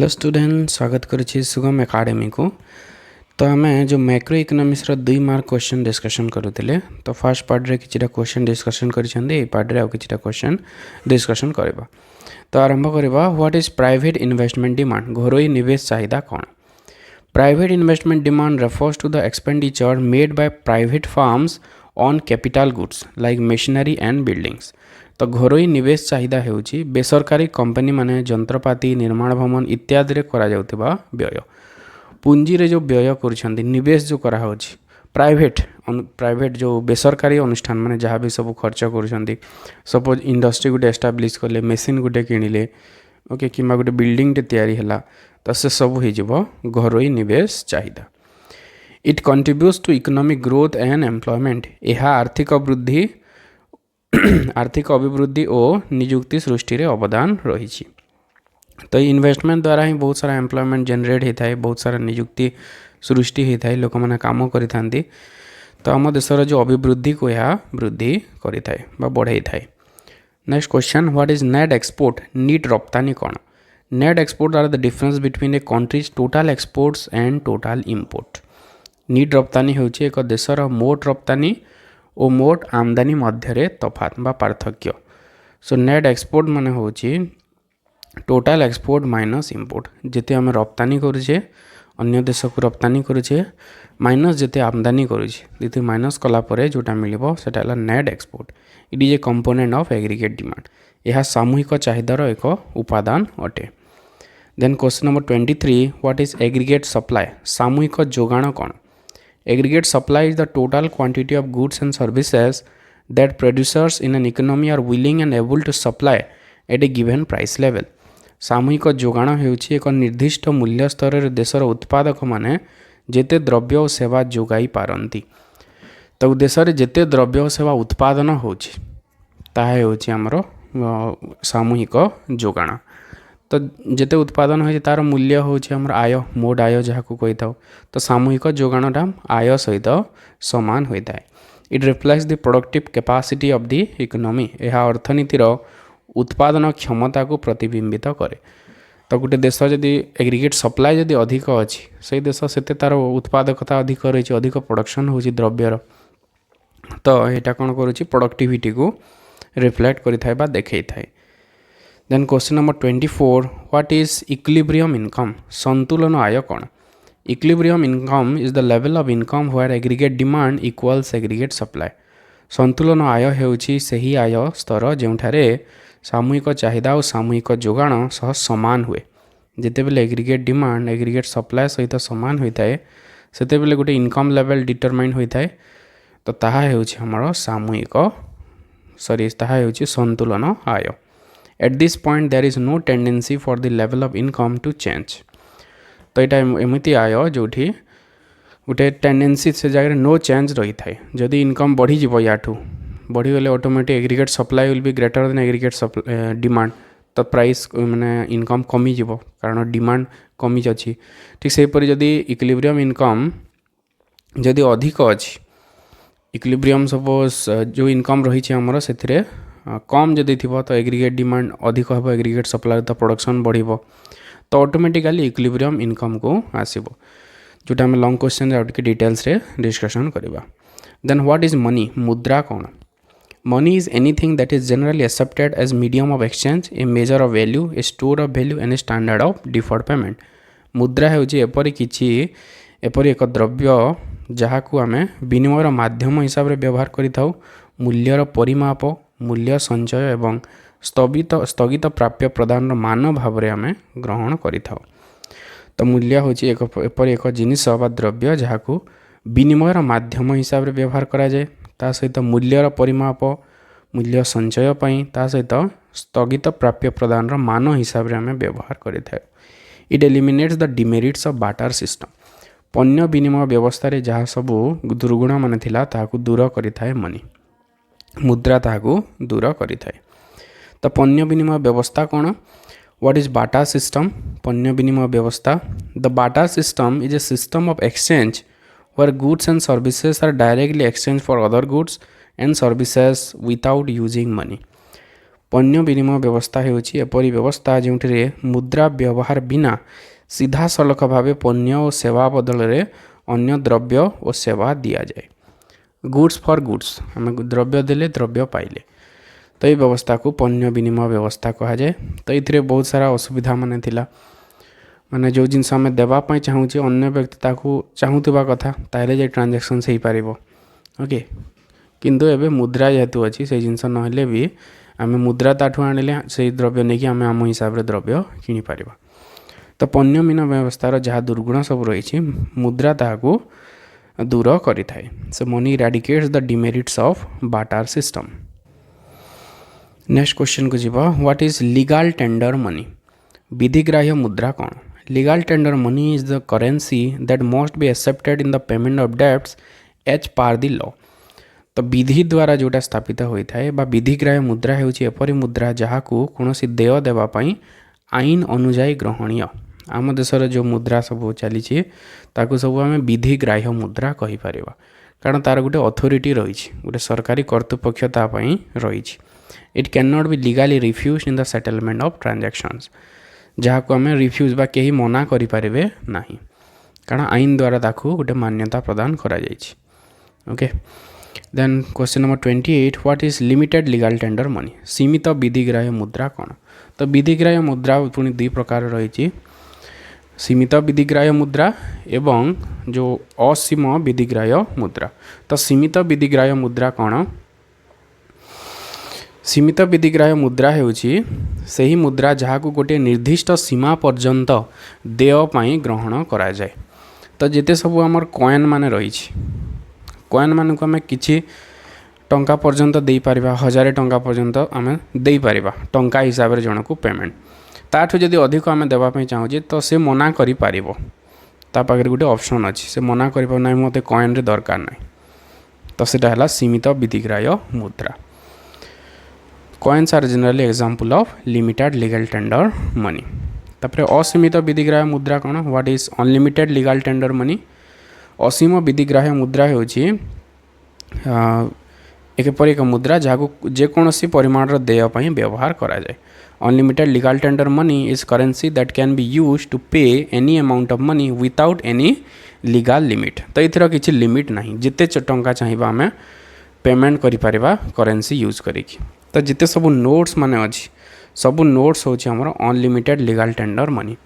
Hello student, स्वागत करुच्ची सुगम academy को। तो आम जो मैक्रो इकोनॉमिक्स रो 2 मार्क क्वेश्चन डिस्कशन करूले। तो फर्स्ट पार्ट रे किछिटा क्वेश्चन डिस्कशन करिसेंदे, ए पार्ट रे आ किछिटा क्वेश्चन डिस्कशन करबा। तो आरंभ करबा। What is private investment demand? घरोई निवेश चाहिदा कौन? Private investment demand refers to the expenditure made by private firms on capital goods like machinery and buildings. तो घरोई निवेश चाहिदा हेउची बेसरकारी कंपनी माने जंत्रपाति, निर्माण भवन इत्यादि रे करा जाउथिबा व्यय। पूंजी रे जो व्यय करूछंदी, निवेश जो करा होची प्राइवेट जो बेसरकारी अनुष्ठान माने जहाँ भी सब खर्च करूछंदी। सपोज इंडस्ट्री गुटे एस्टाब्लिश कले, मेसीन गुटे किनिले, ओके, किमा गुटे बिल्डिंग टे तयारी हला, तो से सब हो जिवो घरोई निवेश चाहिदा। It contributes to economic growth and employment. यह आर्थिक अभिवृद्धि और निजुक्ति सृष्टि रे अवदान रही। तो इन्वेस्टमेंट द्वारा ही बहुत सारा एम्प्लॉयमेंट जनरेट होता है, बहुत सारा निजुक्ति सृष्टि होता है, लोक मैंने काम करि। तो आम देशर जो अभिवृद्धि को यह वृद्धि करें बढ़ाई थाए। Next question, what is net export? नीट रप्तानी कौन? Net export are the difference between a countries total exports and total import. नीट रप्तानी होची एक देशर मोट रप्तानी और मोट आमदानी मध्य तफात बा पार्थक्य। सो नेट एक्सपोर्ट माने होची टोटाल एक्सपोर्ट माइनस इंपोर्ट। जिते आम रप्तानी करुचे, अन्य देश को रप्तानी करुचे, माइनस जिते आमदानी करुचे, जिते माइनस कलापर जोटा मिलिबो सेटा हला net export. It is a component of aggregate demand. यह सामूहिक चाहिदार एक उपादान अटे। Then question number 23, what is aggregate supply? सामूहिक जोगाण कौन? Aggregate supply is the total quantity of goods and services that producers in an economy are willing and able to supply at a given price level. सामूहिक जोगाण हेउछि एक निर्दिष्ट मूल्य स्तर रे देशर उत्पादक माने जेते द्रव्य और सेवा जोगाई पारंती। तो देश रे जेते द्रव्य और सेवा उत्पादन होछि ताहा हेउछि हमरो सामूहिक जोगाण। तो जिते उत्पादन हो तार मूल्य हूँ आम आय, मोड आय जहाँ को कही था। तो सामूहिक जोगाणटा आय सहित सामान होता है। It reflects the productive capacity of the economy. यह अर्थनीतिर उत्पादन क्षमता को प्रतिबिंबित करे। तो गोटे देश जदि एग्रीगेट सप्लाई जदि अधिक अच्छी, से देश से तार उत्पादकता अधिक रही, अधिक प्रोडक्शन हो द्रव्यर। तो यहाँ कौन करुच्ची प्रोडक्टिविटी को रिफ्लेक्ट करें देखा थाए। Then question number 24, what is equilibrium income? संतुलन आय कौन? Equilibrium income is the level of income where aggregate demand equals aggregate supply. संतुलन आय हेउछि सही आय स्तर जोठारे सामूहिक चाहिदा और सामूहिक जोगाण सह समान हुए। जितेबेले एग्रीगेट डिमांड एग्रीगेट सप्लाई सहित समान होता है, सेतेबेले गोटे इनकम लेवल डिटरमाइन होता है। तो ताहा हेउछि हमर सामूहिक ताहा हेउछि संतुलन आय। At this point there is no tendency for the level of income to change. तो यहाँ एमती आय जो गोटे टेंडेंसी से जगह नो चेंज रही थाए। जदि इनकम बढ़ी जीव याठू बढ़ीगले automatic aggregate supply will be greater than aggregate demand. तो प्राइस माने इनकम कमी जीव कारण डिमांड कमी अच्छी। ठीक सेपरी जदि इक्विलिब्रियम इनकम जदि अधिक अच्छी, इक्विलिब्रियम सपोज जो इनकम रही आमर से कम जदि थी तो एग्रीगेट डिमांड अधिक हम, एग्रीगेट सप्लाई तो प्रोडक्शन बढ़ो, तो ऑटोमेटिकली इक्विलिब्रियम इनकम को आसब। जोटा आम लॉन्ग क्वेश्चन आउट डिटेल्स रे डिस्कशन करवा। Then what is money? मुद्रा कौन? Money is anything that is generally accepted as medium of exchange, a measure of value, a store of value and a standard of deferred payment. मुद्रा हेउछि एपरि एक द्रव्य जहाँ को आम विनिमयर माध्यम हिसाब से व्यवहार करिथाउ। मूल्यर परिमाप, मूल्य संचय एवं स्थगित प्राप्य प्रदान मान भाव में आम ग्रहण करिथाउ। तो मूल्य होची एक जिनिस बा द्रव्य जहाँ को विनिमयर माध्यम हिसाब से व्यवहार करा जाए, ता सहित मूल्यर परिमाप, मूल्य संचय पई, ता सहित स्थगित प्राप्य प्रदान मान हिसाब से आम व्यवहार करिथाउ। It eliminates the demerits of barter system. पण्य विनिमय व्यवस्था रे जहाँ सब दुर्गुण मान थिला ताहाकु दूर करिथाए मनी। मुद्रा ताहाकु दूर करिथाए। तो पण्य विनिमय व्यवस्था कौन? What is Bata system? पण्य विनिमय व्यवस्था, the Bata system is a system of exchange where goods and services are directly exchanged for other goods and services without using money. पण्य विनिमय व्यवस्था हेउछि एपरि व्यवस्था जोंठिरे मुद्रा व्यवहार बिना सीधा सलख भावे पण्य और सेवा बदल रे अन्य द्रव्य और सेवा दिया जाए। गुड्स फॉर गुड्स, आम द्रव्य देले द्रव्य पाइले, तो ये व्यवस्था को पण्य विनिमय व्यवस्था कहा जाए। तो ये बहुत सारा असुविधा माने थिला, माने जो जिनस आम देवाई चाहूँचे अन्य व्यक्ति ताकू चाहूबा कथा ताहले जे ट्रांजैक्शन हो पार। ओके, किंतु एबे मुद्रा जेहेतु अच्छी से जिनस नहले भी आम मुद्रा ताठू आनिले से द्रव्य नहीं कि आम हिसाब से द्रव्य किनीपर। तो पण्य विनिमय व्यवस्थार जहाँ दुर्गुण सब रही मुद्रा ताकू दूर करिथाए। So money eradicates the demerits of barter system. Next question को जीवा, what is legal tender money? विधिग्राह्य मुद्रा कौन? Legal tender money is the currency that must be accepted in the payment of debts as per the law. तो विधि द्वारा जोटा स्थापित होता है विधिग्राह्य मुद्रा होची एपरी मुद्रा जहाँ को कौन देय देवाई आईन अनुजाई ग्रहणीय। आम देशर जो मुद्रा सब चली सब आम विधिग्राह्य मुद्रा कहीपर, कारण तार गोटे अथॉरिटी रही, गोटे सरकारी कर्तृपक्षता रही। It can not B legally refuge in the settlement of transactions, जहाँ को आम रिफ्यूज बा कहीं मना करें ना, कारण आईन द्वारा ताकू गोटे मान्यता प्रदान करा जाइछि। Okay, then question number 28, what is limited legal tender money? सीमित विधिग्राह्य मुद्रा कौन? तो विधिग्राह्य मुद्रा पुणी दुई प्रकार रही, सीमित विधिग्राह्य मुद्रा एवं जो असीम विधिग्राह्य मुद्रा। तो सीमित विधिग्राह्य मुद्रा कौन? सीमित विधिग्राह्य मुद्रा हेउछि सही मुद्रा जहाँ को गोटे निर्दिष्ट सीमा पर्यंत देय पाई ग्रहण करा जाए। तो जिते सब आमर कॉइन माने रही, कॉइन मान को आम कि टंका पर्यंत दे पारिबा, 1000 टंका पर्यंत आम दे पारिबा टंका हिसाब से जन को पेमेंट। ताठू जदि अधिक आम देवाई चाहूँचे तो से मना करि पारिबो, ता पाखरे गोटे ऑप्शन अच्छी, से मना करिबो ना मते कॉइन रे दरकार ना, तो सेटा हला सीमित विधिग्राह्य मुद्रा। Coins are generally example of limited legal tender money. तापर असीमित विधिग्राह्य मुद्रा कौन? What is unlimited legal tender money? असीम विधिग्राह्य मुद्रा होची एकपरि एक मुद्रा जहाँ को जेकोसी परिमाण देय पाई व्यवहार करा जाए। Unlimited legal tender money is currency that can be use to pay any amount of money without any legal limit. तो इथर किसी लिमिट नहीं, जिते टंका चाहिए आम पेमेंट करिपारिबा करेंसी यूज करिकी। तो जिते सब नोट्स माने अच्छी सब नोट्स होची हमर अनलिमिटेड लीगल टेंडर मनी,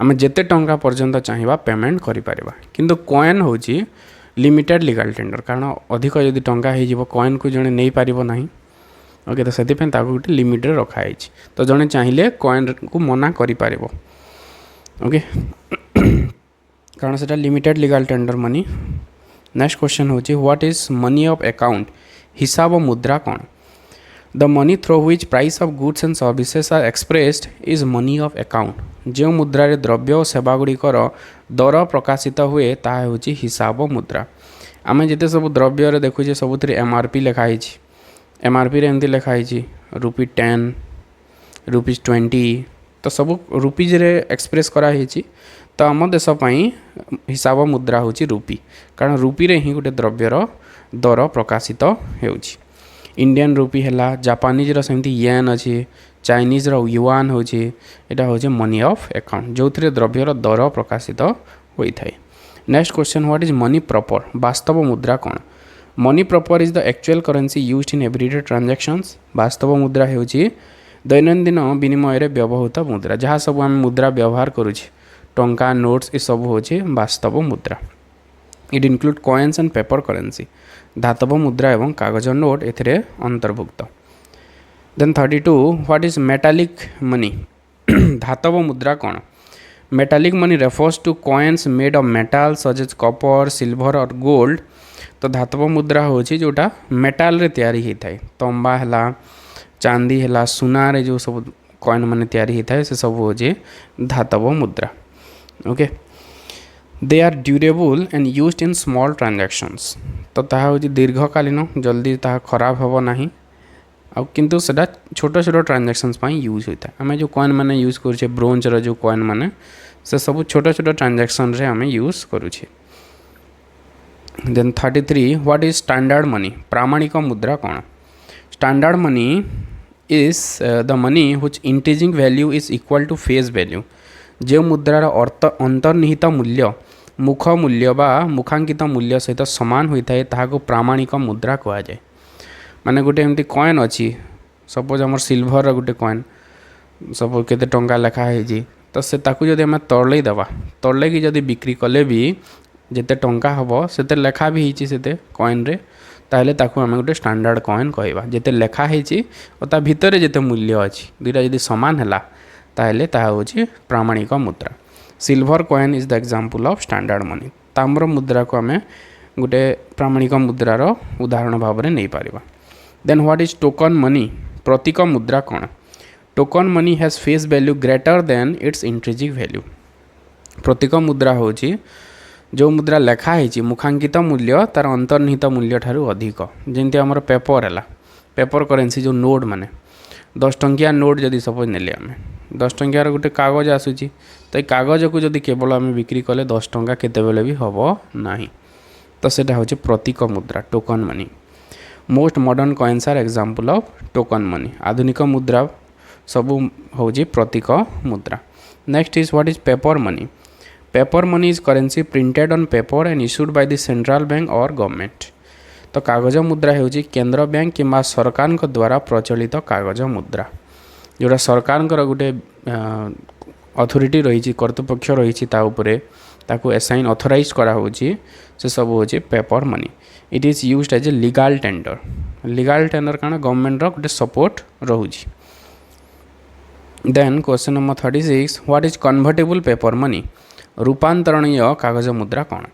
आम जिते टंका पर्यंत चाहिए पेमेंट करिपारिबा। किंतु कॉइन होची लिमिटेड लीगल टेंडर, कारण अधिक जदि टंका हो कॉइन को जड़े नहीं पारिबो नहीं। ओके, तो से गोटे लिमिट रे रखा है, तो जड़े चाहिए कॉइन को मना करिपारिबो। ओके, कारण से limited legal tender money. Next question होची, what is money of account? हिसाब मुद्रा कौन? The money through which price of goods and services are expressed is money of account. जो मुद्रा रे द्रव्य और सेवा गुड़िकर दर प्रकाशित हुए ताहा होची हिसाब मुद्रा। आम जिते सब द्रव्य देखुचे सब MRP लिखाई, MRP रे एमती लिखाई ₹10, ₹20, तो सब रुपीज रे एक्सप्रेस कराई। तो आम देश हिसाब मुद्रा होची रूपी, कारण रूपी रे ही गोटे द्रव्यर दर प्रकाशित होची। इंडियन रूपी है, जापानीज सेमती येन अच्छी, चाइनीज युआन होची, एटा होची मनी ऑफ अकाउंट जो थे द्रव्यर दर प्रकाशित होता है। Next question, what is money proper? वास्तव मुद्रा कौन? Money proper is the actual currency used in everyday transactions. वास्तव मुद्रा होची दैनंदिन विनिमय रे व्यवहृत मुद्रा, जहाँ सब आम मुद्रा व्यवहार करुचे टंका नोट्स ये सब होची वास्तव मुद्रा। It include coins and paper currency, धातव मुद्रा एवं कागज नोट एथिरे अंतर्भुक्त। Then 32, what is metallic money? धातव मुद्रा कौन? Metallic money refers to coins made of metal such as copper, silver और गोल्ड। तो धातव मुद्रा होची जोटा मेटाल रे तैयारी होता है, तंबा है, चांदी है, सुना रे जो सब कॉइन माने तैयारी होता है से सब होची धातव मुद्रा। Okay, they are durable and used in small transactions. तो ताहा होची दीर्घकालीन, जल्दी ताहा खराब होबो नाही, आ किंतु सेटा छोट छोट ट्रांजैक्शंस पाई यूज होता है। आम जो कॉइन माने यूज करुचे ब्रोंज रो जो कॉइन माने से सब छोट छोट ट्रांजैक्शन रे आम यूज करुचे। Then 33, what is standard money? प्रामाणिक मुद्रा कौन? Standard money is the money which increasing value is equal to face value. जो मुद्रार अंतर्निहित मूल्य मुख मूल्य बा मुखांकित मूल्य सहित सामान होता है ताहाको प्रामाणिक मुद्रा कहा जाए। माने गोटे एमती कॉइन अच्छी सपोज आम सिल्वर गोटे कॉइन सपोज केते टंका लेखा है तो से ताकू जदि आम तौल देवा तौल कि जदि बिक्री कले भी जिते टंका हम से लेखा भी होती से कॉइन रे ताहले ताकू आम गोटे स्टैंडर्ड कॉइन कहवा जिते लेखा होता भितर जिते मूल्य अच्छी दुईटा जदि सामान है ताहले ताहा होची प्रामाणिक मुद्रा। Silver coin is the example of standard money. ताम्र मुद्रा को आम गोटे प्रामाणिक मुद्रार उदाहरण भाव में नहीं पारिबा। Then what is token money. प्रतीक मुद्रा कौन। Token money has face value greater than its intrinsic value. प्रतीक मुद्रा होची जो मुद्रा लेखा है मुखांकित मूल्य तार अंतर्निहित मूल्य ठारू अधिक। जमती आमर पेपर है पेपर करेन्सी जो नोट माने 10 टंकिया नोट जदि सपोज नेले आम 10 टंकियार गोटे कागज आसूची तो ये कागज को जदि केवल आम बिक्री कले 10 टंका केतेबेले भी हम ना तो सेटा होची प्रतीक मुद्रा token money. Most modern coins are example of token money. आधुनिक मुद्रा सबू होची प्रतीक मुद्रा। Next is what is paper money. Paper money is currency printed on paper and issued by the central bank और गवर्नमेंट। तो कागज मुद्रा होची केंद्र बैंक कि सरकार द्वारा प्रचलित कागज मुद्रा जोड़ा सरकार गोटे अथॉरिटी रही कर्तृपक्ष रही ताकू असाइन अथराइज करा होची से सब होची paper money. It is used as a legal tender. Legal tender कारण गवर्नमेंट गोटे सपोर्ट रोची। Then question number 36 what is convertible paper money. रूपांतरणीय कागज मुद्रा कौन।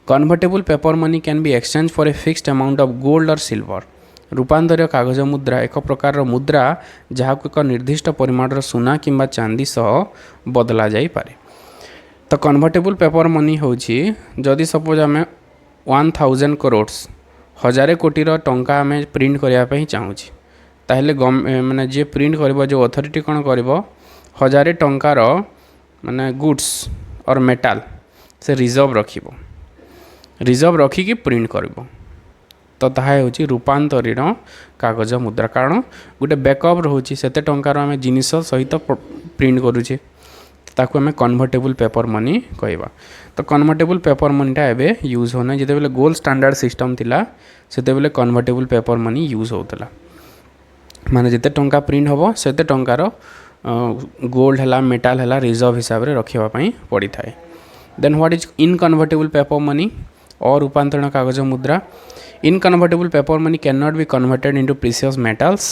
Convertible paper money can be exchange for a fixed amount of gold और silver. रूपांतरीय कागज मुद्रा एक प्रकार मुद्रा जहाँ को एक निर्दिष्ट परिमाणर सुना किंबा चांदी सह बदला जाई पारे। तो कन्वर्टेबल पेपर मनी होची जदि सपोज आम 1000 करोड़ 1000 कोटीर टंका आम प्रिंट करने चाहूँ ताहले माने जे प्रिंट कर जो अथॉरिटी कौन कर 1000 टंकार माने गुड्स और मेटाल से रिजर्व रिजर्व रखिकी प्रिंट कर तो ताहा होची रूपांतरित कागज मुद्रा। कारण गोटे बैकअप रोचे से टंकार आम जिनिस सहित प्रिंट करुचे ताकू आम कन्वर्टेबल पेपर मनी कहवा। तो कन्वर्टेबल पेपर मनीटा एबे यूज होना जिते बेले गोल्ड स्टैंडर्ड सिस्टम थिला सेते बेले कन्वर्टेबल पेपर मनी यूज होतला। माने जिते टंका प्रिंट हम से टंकार गोल्ड है मेटाल है रिजर्व हिसाब से रखा पड़ी थाए। Then what is inconvertible paper money और रूपांतरण कागज मुद्रा। Inconvertible paper money can not be converted into precious metals.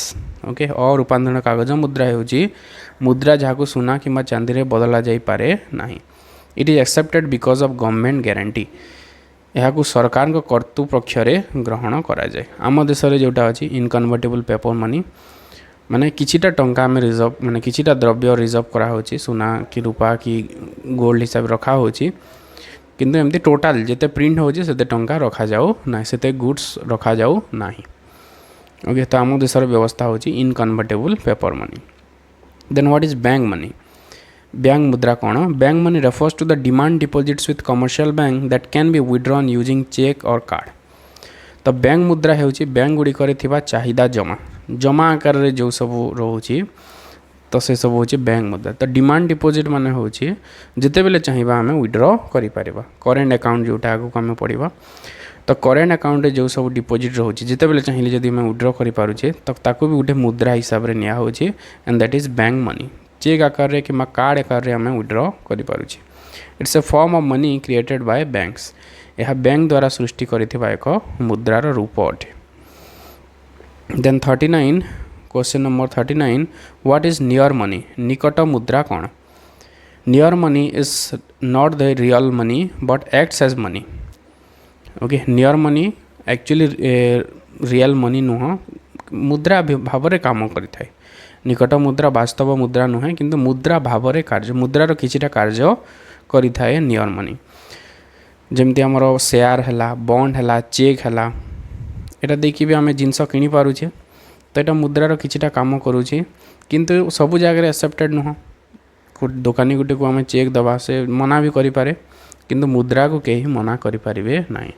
Okay और रूपांतरण कागज मुद्रा होची मुद्रा जहाँ सुना कि चांदी रे बदला जाई पारे नाही। It is accepted because of government guarantee. यहाँ सरकार कर्तृपक्ष ग्रहण करा जाए। आम देश में जोटा अच्छी इनकन्वर्टेबल पेपर मनी माने किछिटा टंका आम रिजर्व माने किछिटा द्रव्य रिजर्व करा होची सुना कि रूपा कि गोल्ड हिसाब रखा होची किंतु एमती टोटाल जिते प्रिंट होची सेते टंका रखा जाऊ ना सेते गुड्स रखा जाऊ नाही। ओके तो आम देशर व्यवस्था होची inconvertible paper money. Then what is bank money. Bank मुद्रा कौन। Bank money refers to the demand deposits with commercial bank that can be withdrawn using cheque और कार्ड। तो बैंक मुद्रा होची बैंक गुड़िकर चाहिदा जमा आकार रे जो सब रोची तो से सब होची बैंक मुद्रा। तो डिमांड डिपॉजिट माने होची जिते बेले चाहिबा आमे विथड्रॉ करि परिबा। करेंट अकाउंट जोटा आगु आमे पढ़िबा तो करेंट अकाउंट रे जो सब डिपॉजिट रोची जिते बेले चाहिले जदि आमे विथड्रॉ करि पारुछे तो ताकू भी गोटे मुद्रा हिसाब रे निया होची and that is bank money. Cheque आकार रे कि कार्ड आकार रे आमे विथड्रॉ करि पारुछे। It's a form of money created by banks. यह बैंक द्वारा सृष्टि करिथिबा एक मुद्रार रूप अटे। Then 39 question number 39 what is near money. निकट मुद्रा कौन। Near money is not the real money but acts as money. Okay near money actually real money नुह मुद्रा भाव में काम करिथाय। निकट मुद्रा वास्तव मुद्रा नुहे किंतु मुद्रा भाव में कार्य मुद्रार किछिटा कार्य करिथाय नियर मनी। जमती आमर शेयर है बॉन्ड है चेक है यहाँ देखिए भी आम जिनस किनी पारुछे तो यहाँ मुद्रार किछिटा काम करुचे किंतु सबु जगह एक्सेप्टेड नुह। दुकानी गुटे को आम चेक दबा से मना भी करि पारे किंतु मुद्रा को कहीं मना करि पारिबे नाही।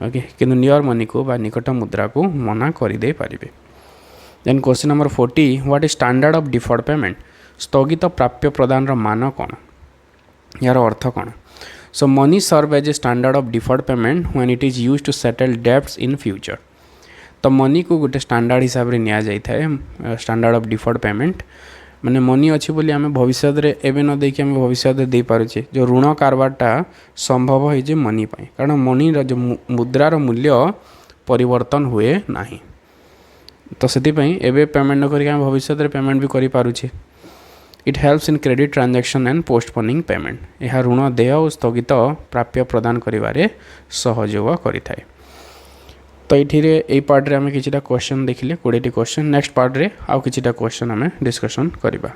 ओके किंतु नियर मनी को बा निकट मुद्रा को मना कर दे पारिबे। Then question number 40 what is standard of deferred payment स्थगित प्राप्य प्रदान मान कौन यार अर्थ कौन so money serve as a standard of deferred payment when it is used to settle debts in future तो मनी को गोटे स्टैंडर्ड हिसाब से नि जाए स्टैंडर्ड ऑफ डिफर्ड पेमेंट माने मनी अच्छी बोली आम भविष्य एवं न देखिए आम भविष्य दे पारुचे जो ऋण कारबारटा संभव है मनी कारण मनी जो मुद्रार मूल्य परिवर्तन हुए ना तो से पेमेंट न करके भविष्य पेमेंट भी करि पारुचे it helps in credit transaction and postponing payment यह ऋण देय और स्थगित प्राप्य प्रदान करिवारे सहयोग करिथाय तो ये पार्ट रे आम कि क्वेश्चन देखिले 20 क्वेश्चन नेक्स्ट पार्ट रे आउ कि क्वेश्चन आम डिस्कशन करिबा।